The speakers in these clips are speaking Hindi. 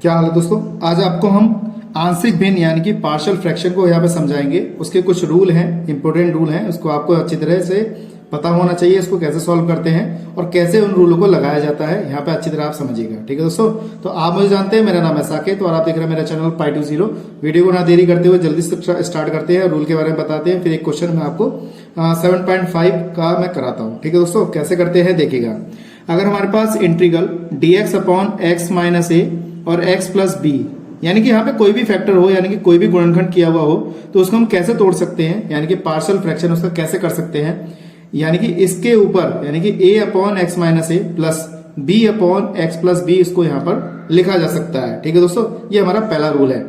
क्या हाल है दोस्तों। आज आपको हम आंशिक भिन्न यानी कि पार्शियल फ्रैक्शन को यहाँ पे समझाएंगे। उसके कुछ रूल हैं, इंपॉर्टेंट रूल हैं, उसको आपको अच्छी तरह से पता होना चाहिए। इसको कैसे सॉल्व करते हैं और कैसे उन रूलों को लगाया जाता है, यहाँ पे अच्छी तरह आप समझिएगा। ठीक है दोस्तों, तो आप मुझे जानते हैं, मेरा नाम है साकेत और आप देख रहे हैं मेरा चैनल Pi2Zero। वीडियो को ना देरी करते हुए जल्दी से स्टार्ट करते हैं, रूल के बारे में बताते हैं, फिर एक क्वेश्चन मैं आपको 7.5 का मैं कराता हूँ। ठीक है दोस्तों, कैसे करते हैं देखिएगा। अगर हमारे पास integral dx upon x minus a और x प्लस बी, यानी कि यहाँ पे कोई भी फैक्टर हो, यानी कि कोई भी गुणनखंड किया हुआ हो, तो उसको हम कैसे तोड़ सकते हैं, यानी कि पार्शियल फ्रैक्शन उसका कैसे कर सकते हैं। यानी कि इसके ऊपर यानी कि a upon x minus a plus b upon x plus b, इसको यहाँ पर लिखा जा सकता है। ठीक है दोस्तों, ये हमारा पहला रूल है।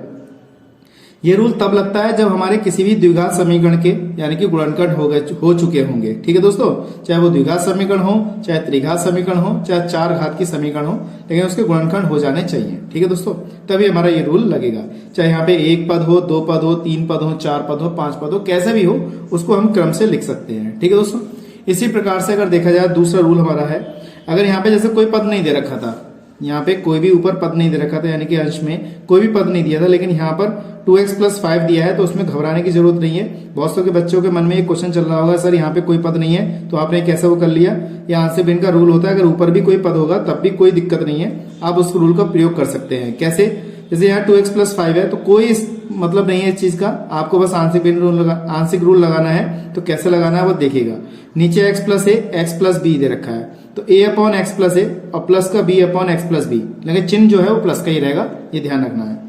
ये रूल तब लगता है जब हमारे किसी भी द्विघात समीकरण के यानी कि गुणनखंड हो चुके होंगे। ठीक है दोस्तों, चाहे वो द्विघात समीकरण हो, चाहे त्रिघात समीकरण हो, चाहे चार घात की समीकरण हो, लेकिन उसके गुणनखंड हो जाने चाहिए। ठीक है दोस्तों, तभी हमारा ये रूल लगेगा। चाहे यहाँ पे एक पद हो, दो पद हो, तीन पद हो, चार पद हो, पांच पद हो, कैसे भी हो उसको हम क्रम से लिख सकते हैं। ठीक है दोस्तों, इसी प्रकार से अगर देखा जाए दूसरा रूल हमारा है, अगर यहाँ पे जैसे कोई पद नहीं दे रखा था, यहाँ पे कोई भी ऊपर पद नहीं दे रखा था, यानी कि अंश में कोई भी पद नहीं दिया था, लेकिन यहाँ पर 2x प्लस 5 दिया है, तो उसमें घबराने की जरूरत नहीं है। बहुत से बच्चों के मन में एक क्वेश्चन चल रहा होगा, सर यहाँ पे कोई पद नहीं है तो आपने कैसे वो कर लिया। ये आंशिक भिन्न का रूल होता है, अगर ऊपर भी कोई पद होगा तब भी कोई दिक्कत नहीं है, आप उस रूल का प्रयोग कर सकते हैं। कैसे, जैसे यहाँ 2x प्लस 5 है तो कोई मतलब नहीं है इस चीज का, आपको बस आंशिक रूल लगाना है। तो कैसे लगाना है वो देखिएगा। नीचे x plus a, x plus b दे रखा है, तो a upon x plus a और प्लस का b upon x plus b, लेकिन चिन्ह जो है वो प्लस का ही रहेगा, ये ध्यान रखना है।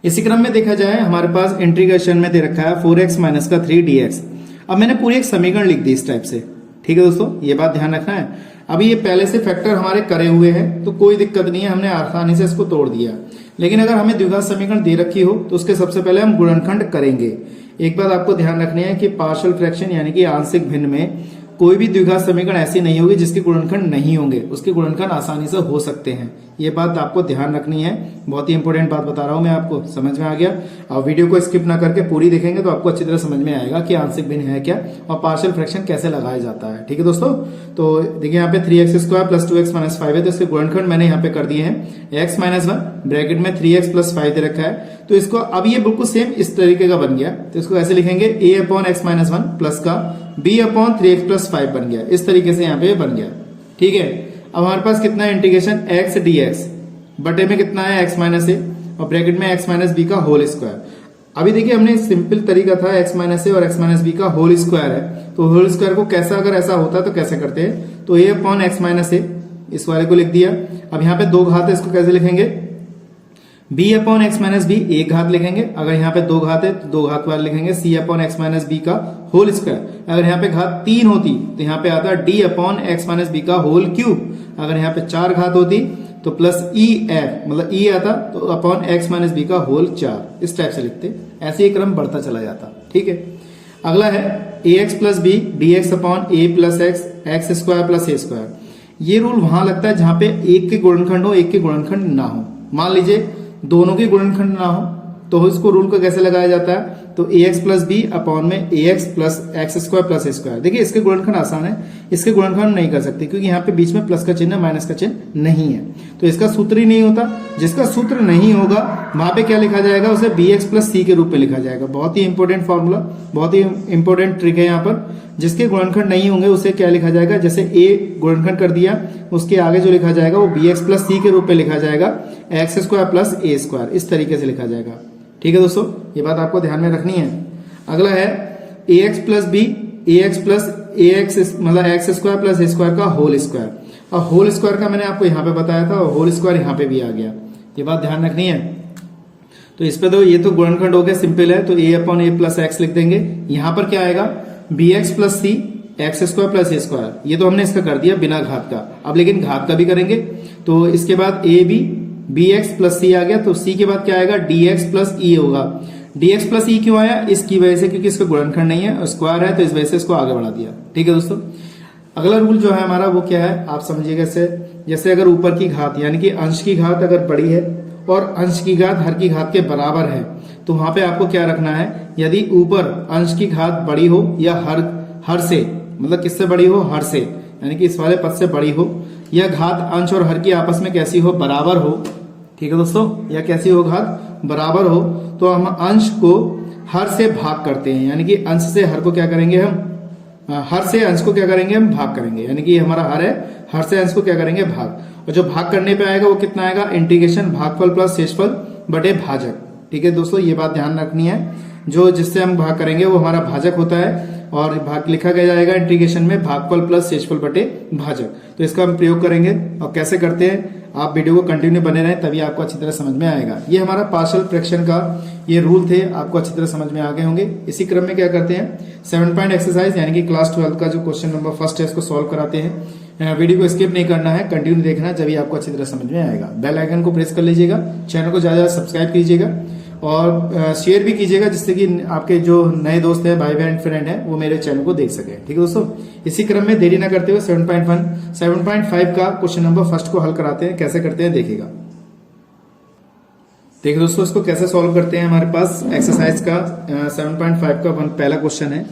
इसी क्रम में देखा जाए हमारे पास इंटीग्रेशन में दे रखा है 4x माइनस का 3dx। अब मैंने पूरी एक समीकरण लिख दी इस टाइप से। ठीक है दोस्तों, ये बात ध्यान रखना है। अभी ये पहले से फैक्टर हमारे करे हुए हैं तो कोई दिक्कत नहीं है, हमने आसानी से इसको तोड़ दिया। लेकिन अगर हमें द्विघात समीकरण दे रखी हो तो उसके सबसे पहले हम गुणनखंड करेंगे। एक बात आपको ध्यान रखनी है कि पार्शियल फ्रैक्शन यानी कि आंशिक भिन्न में कोई भी द्विघात समीकरण ऐसी नहीं होगी जिसके गुणनखंड नहीं होंगे, उसके गुणनखंड आसानी से हो सकते हैं। ये बात आपको ध्यान रखनी है, बहुत ही इंपॉर्टेंट बात बता रहा हूं मैं आपको, समझ में आ गया। और वीडियो को स्किप ना करके पूरी देखेंगे तो आपको अच्छी तरह समझ में आएगा कि आंशिक भिन्न है क्या और पार्शियल फ्रैक्शन कैसे लगाया जाता है। ठीक है दोस्तों, तो देखिए यहाँ पे 3x square plus 2x minus 5 है, तो इसके गुणनखंड मैंने यहाँ पे कर दिए हैं। x माइनस 1 ब्रैकेट में 3x प्लस 5 दे रखा है, तो इसको अब ये बिल्कुल सेम इस तरीके का बन गया, तो इसको ऐसे लिखेंगे a upon x minus 1 plus का b अपॉन 3x प्लस 5 बन गया। इस तरीके से यहाँ पे बन गया। ठीक है, अब हमारे पास कितना है इंटीग्रेशन x dx बटे में कितना है x माइनस ए और ब्रैकेट में x माइनस बी का होल स्क्वायर। अभी देखिए हमने सिंपल तरीका था x माइनस ए और x माइनस बी का होल स्क्वायर है, तो होल स्क्वायर को कैसा अगर ऐसा होता है तो कैसे करते हैं, तो a अपॉन एक्स माइनस ए इस वाले को लिख दिया। अब यहाँ पे दो घात है, इसको कैसे लिखेंगे, b upon x minus b एक घात लिखेंगे, अगर यहाँ पे दो घात है तो दो घात वाले लिखेंगे c upon x minus b का होल स्क्वायर। अगर यहाँ पे घात 3 होती तो यहाँ पे आता d upon x minus b का होल क्यूब। अगर यहाँ पे 4 घात होती तो प्लस e f मतलब e आता तो अपॉन एक्स माइनस बी का होल 4, इस टाइप से लिखते, ऐसे ही क्रम बढ़ता चला जाता। ठीक है, अगला है ax plus b d x upon a plus x x square plus a square. ये रूल वहां लगता है जहां पे एक के गुणनखंड हो, एक के गुणनखंड ना हो। मान लीजिए दोनों के गुणनखंड ना हो तो इसको रूल को कैसे लगाया जाता है, तो ax प्लस बी अपॉन में ax plus x square plus a square. देखिए इसके गुणनखंड आसान है, इसके गुणनखंड नहीं कर सकते क्योंकि यहाँ पे बीच में प्लस का चिन्ह माइनस का चिन्ह नहीं है, तो इसका सूत्र ही नहीं होता। जिसका सूत्र नहीं होगा वहां पे क्या लिखा जाएगा, उसे bx प्लस सी के रूप में लिखा जाएगा। बहुत ही इंपॉर्टेंट फॉर्मूला, बहुत ही इंपॉर्टेंट ट्रिक है यहाँ पर। जिसके गुणनखंड नहीं होंगे उसे क्या लिखा जाएगा, जैसे a गुणनखंड कर दिया, उसके आगे जो लिखा जाएगा वो bx प्लस सी के रूप में लिखा जाएगा, x square plus a square, इस तरीके से लिखा जाएगा। ठीक है दोस्तों, ये बात आपको ध्यान में रखनी है। अगला है ax plus b ax plus ax मतलब x square plus a square का होल स्क्वायर। और होल स्क्वायर का मैंने आपको यहाँ पे बताया था और होल स्क्वायर यहाँ पे भी आ गया, ये बात ध्यान रखनी है। तो इस पे तो ये तो गुणनखंड हो गया, सिंपल है, तो a upon a plus x लिख देंगे। यहाँ पर क्या आएगा, bx plus C x square plus a square, ये तो हमने इसका कर दिया बिना घात का। अब लेकिन घात का भी करेंगे, तो इसके बाद ए बी bx प्लस सी आ गया, तो c के बाद क्या आएगा, dx प्लस e होगा। dx प्लस e क्यों आया, इसकी वजह से क्योंकि इसका गुणनखंड नहीं है, स्क्वायर है, तो इस वजह से इसको आगे बढ़ा दिया। ठीक है दोस्तों, अगला रूल जो है हमारा वो क्या है आप समझिएगा। जैसे अगर ऊपर की घात यानी कि अंश की घात अगर बड़ी है और अंश की घात हर की घात के बराबर है, तो वहां पे आपको क्या रखना है, यदि ऊपर अंश की घात बड़ी हो या हर से मतलब किससे बड़ी हो, हर से, यानी कि इस वाले पद से बड़ी हो, या घात अंश और हर की आपस में कैसी हो, बराबर हो। ठीक है दोस्तों, या कैसी हो घात बराबर हो तो हम अंश को हर से भाग करते हैं, यानी कि अंश से हर को क्या करेंगे हम, हर से अंश को क्या करेंगे हम भाग करेंगे, यानी कि हमारा हर है, हर से अंश को क्या करेंगे भाग, और जो भाग करने पे आएगा वो कितना आएगा, इंटीग्रेशन भागफल प्लस शेषफल बटे भाजक। ठीक है दोस्तों, ये बात ध्यान रखनी है, जो जिससे हम भाग करेंगे वो हमारा भाजक होता है, और भाग लिखा गया जाएगा इंटीग्रेशन में भागफल प्लस शेषफल बटे भाजक। तो इसका हम प्रयोग करेंगे, और कैसे करते हैं आप वीडियो को कंटिन्यू बने रहें, तभी आपको अच्छी तरह समझ में आएगा। ये हमारा पार्शियल फ्रैक्शन का ये रूल थे, आपको अच्छी तरह समझ में आ गए होंगे। इसी क्रम में क्या करते हैं, 7 पॉइंट एक्सरसाइज यानी कि क्लास 12 का जो क्वेश्चन नंबर फर्स्ट है इसको सॉल्व कराते हैं। वीडियो को स्किप नहीं करना है, कंटिन्यू देखना है, तभी आपको अच्छी तरह समझ में आएगा। बेल आइकन को प्रेस कर लीजिएगा, चैनल को ज्यादा सब्सक्राइब कीजिएगा और शेयर भी कीजिएगा, जिससे कि आपके जो नए दोस्त हैं, भाई बहन फ्रेंड हैं, वो मेरे चैनल को देख सके। ठीक है दोस्तों, इसी क्रम में देरी ना करते हुए 7.1 7.5 का क्वेश्चन नंबर फर्स्ट को हल कराते हैं। कैसे करते हैं देखिएगा। देखिए दोस्तों, इसको कैसे सॉल्व करते हैं। हमारे पास एक्सरसाइज का 7.5 का पहला क्वेश्चन है।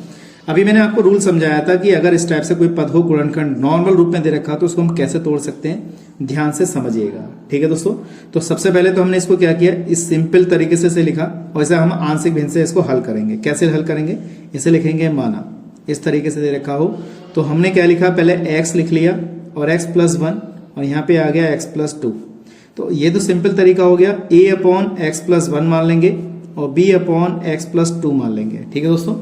अभी मैंने आपको रूल समझाया था कि अगर इस टाइप से कोई पद हो गुणनखंड नॉर्मल रूप में दे रखा तो उसको हम कैसे तोड़ सकते हैं, ध्यान से समझिएगा। ठीक है दोस्तों, तो सबसे पहले तो हमने इसको क्या किया, इस सिंपल तरीके से लिखा, और इसे हम आंशिक भिन्न से इसको हल करेंगे। कैसे हल करेंगे, इसे लिखेंगे माना इस तरीके से दे रखा हो तो हमने क्या लिखा, पहले x लिख लिया और x प्लस 1, और यहाँ पे आ गया x प्लस 2। तो ये तो सिंपल तरीका हो गया। a अपॉन एक्स प्लस 1 मान लेंगे और b अपॉन एक्स प्लस 2 मान लेंगे। ठीक है दोस्तों,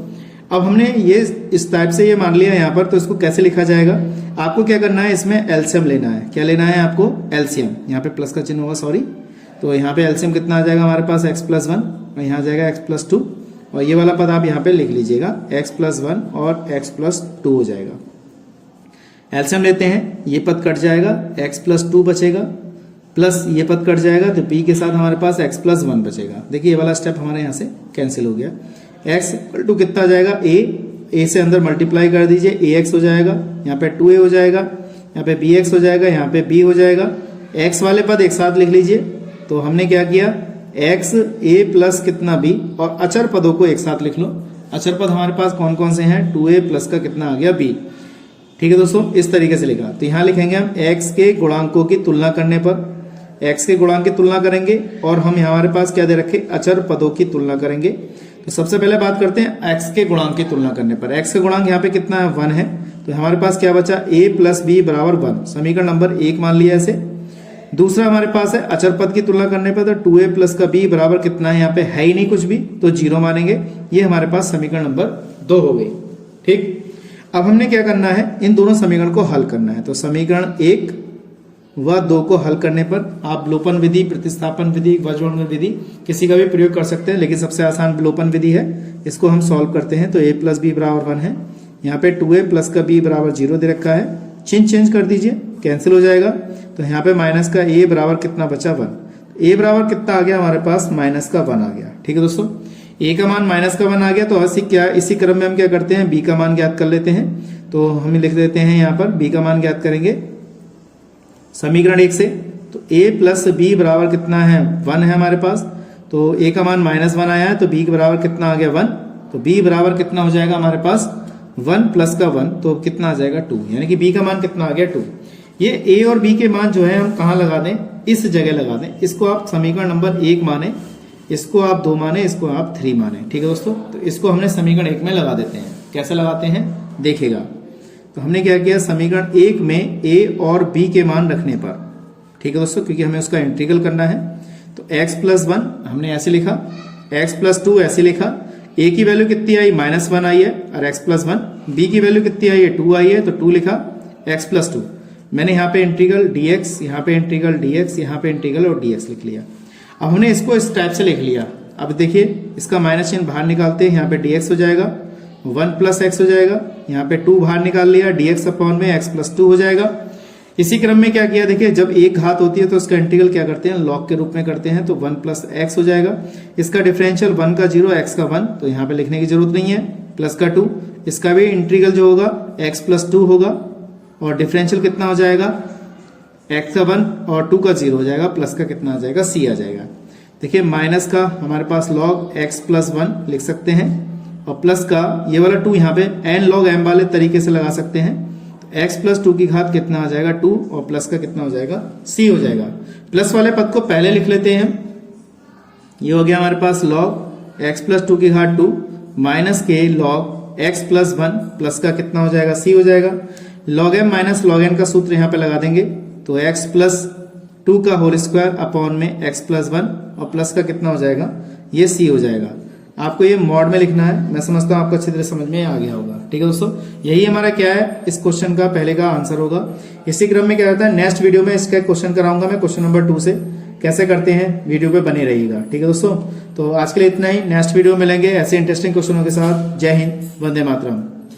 अब हमने ये इस टाइप से ये मान लिया यहाँ पर, तो इसको कैसे लिखा जाएगा, आपको क्या करना है, इसमें एलसीएम लेना है। क्या लेना है आपको, एलसीएम। यहाँ पे प्लस का चिन्ह होगा, सॉरी। तो यहाँ पे एलसीएम कितना आ जाएगा हमारे पास, x प्लस 1, और यहाँ आ जाएगा x प्लस 2, और ये वाला पद आप यहाँ पे लिख लीजिएगा, x प्लस 1 और x प्लस 2 हो जाएगा। एलसीएम लेते हैं, ये पद कट जाएगा, x प्लस 2 बचेगा, प्लस ये पद कट जाएगा, तो b के साथ हमारे पास x प्लस 1 बचेगा। देखिए ये वाला स्टेप हमारे यहाँ से कैंसिल हो गया। x इक्वल टू कितना आ जाएगा, a से अंदर मल्टीप्लाई कर दीजिए, ax हो जाएगा, यहाँ पे 2a हो जाएगा, यहाँ पे bx हो जाएगा, यहाँ पे b हो जाएगा। x वाले पद एक साथ लिख लीजिए। तो हमने क्या किया, x a प्लस कितना b, और अचर पदों को एक साथ लिख लो। अचर पद हमारे पास कौन कौन से हैं, 2a प्लस का कितना आ गया b। ठीक है दोस्तों, इस तरीके से लिखा। तो यहाँ लिखेंगे हम x के गुणांकों की तुलना करने पर, x के गुणांक की तुलना करेंगे, और हम हमारे पास क्या दे रखे, अचर पदों की तुलना करेंगे। तो सबसे पहले बात करते हैं x के गुणांक की तुलना करने पर। x का गुणांक यहाँ पे कितना है, 1 है। तो हमारे पास क्या बचा, a प्लस b बराबर 1, समीकरण नंबर 1 मान लिया इसे। दूसरा हमारे पास है अचर पद की तुलना करने पर, तो 2a प्लस का b बराबर कितना है, यहाँ पे है ही नहीं कुछ भी, तो 0 मानेंगे। ये हमारे पास समीकरण नंबर 2 हो गई। ठीक, अब हमने क्या करना है, इन दोनों समीकरण को हल करना है। तो समीकरण 1 व 2 को हल करने पर आप विलोपन विधि, प्रतिस्थापन विधि, वज्रगुणन विधि किसी का भी प्रयोग कर सकते हैं, लेकिन सबसे आसान विलोपन विधि है। इसको हम सॉल्व करते हैं। तो a प्लस b बराबर 1 है, यहाँ पे 2a प्लस का b बराबर 0 दे रखा है, चिन्ह चेंज कर दीजिए, कैंसिल हो जाएगा। तो यहाँ पे माइनस का a बराबर कितना बचा, 1। a बराबर कितना आ गया हमारे पास, माइनस का 1 आ गया। ठीक है दोस्तों, a का मान माइनस का 1 आ गया। तो इसी क्रम में हम क्या करते हैं, b का मान ज्ञात कर लेते हैं। तो हम लिख देते हैं यहाँ पर b का मान ज्ञात करेंगे समीकरण 1 से। तो a प्लस b बराबर कितना है, 1 है हमारे पास। तो a का मान -1 आया है, तो b के बराबर कितना आ गया, 1। तो b बराबर कितना हो जाएगा हमारे पास, 1 प्लस का 1, तो कितना आ जाएगा, 2। यानी कि b का मान कितना आ गया, 2। ये a और b के मान जो है हम कहाँ लगा दें, इस जगह लगा दें। इसको आप समीकरण नंबर 1 माने, इसको आप 2 माने, इसको आप 3 माने। ठीक है दोस्तों, तो इसको हमने समीकरण 1 में लगा देते हैं। कैसे लगाते हैं देखिएगा। तो हमने क्या किया, समीकरण 1 में a और b के मान रखने पर, ठीक है दोस्तों, क्योंकि हमें उसका इंटीग्रल करना है। तो x प्लस 1 हमने ऐसे लिखा, x प्लस 2 ऐसे लिखा। a की वैल्यू कितनी आई, -1 आई है, और x प्लस 1। b की वैल्यू कितनी आई है, 2 आई है, तो 2 लिखा, x प्लस 2। मैंने यहाँ पे इंटीग्रल dx, यहाँ पे इंटीग्रल dx, यहाँ पे इंटीग्रल और dx लिख लिया। अब हमने इसको इस टाइप से लिख लिया। अब देखिए इसका माइनस चिन्ह बाहर निकालते हैं, यहाँ पे dx हो जाएगा, 1 प्लस x हो जाएगा, यहाँ पे 2 बाहर निकाल लिया, dx अपॉन में x प्लस 2 हो जाएगा। इसी क्रम में क्या किया, देखिए जब एक घात होती है तो उसका इंटीग्रल क्या करते हैं, लॉग के रूप में करते हैं। तो 1 प्लस x हो जाएगा, इसका डिफरेंशियल 1 का 0, x का 1, तो यहाँ पे लिखने की जरूरत नहीं है। प्लस का 2, इसका भी इंटीग्रल जो होगा x प्लस 2 होगा, और डिफरेंशियल कितना हो जाएगा, x का 1 और 2 का 0 हो जाएगा, प्लस का कितना आ जाएगा, c आ जाएगा। देखिए माइनस का हमारे पास लॉग x प्लस 1 लिख सकते हैं, और प्लस का ये वाला 2 यहाँ पे n log m वाले तरीके से लगा सकते हैं। x प्लस 2 की घात कितना आ जाएगा 2 और प्लस का कितना हो जाएगा c हो जाएगा। प्लस वाले पद को पहले लिख लेते हैं हम। ये हो गया हमारे पास log x प्लस 2 की घात 2 माइनस के log x प्लस 1 प्लस का कितना हो जाएगा c हो जाएगा। log m minus log n का सूत्र यहाँ पे लगा देंगे तो x प्लस 2 का होल स्क्वायर अपॉन में x प्लस 1 और प्लस का कितना हो जाएगा ये c हो जाएगा। आपको ये मॉड में लिखना है। मैं समझता हूँ आपको अच्छी तरह समझ में आ गया होगा। ठीक है दोस्तों, यही हमारा क्या है इस क्वेश्चन का पहले का आंसर होगा। इसी क्रम में क्या रहता है नेक्स्ट वीडियो में इसका क्वेश्चन कराऊंगा मैं क्वेश्चन नंबर 2 से कैसे करते हैं, वीडियो पे बने रहिएगा। ठीक है दोस्तों, तो आज के लिए इतना ही। नेक्स्ट वीडियो में मिलेंगे ऐसे इंटरेस्टिंग क्वेश्चनों के साथ। जय हिंद, वंदे मातरम।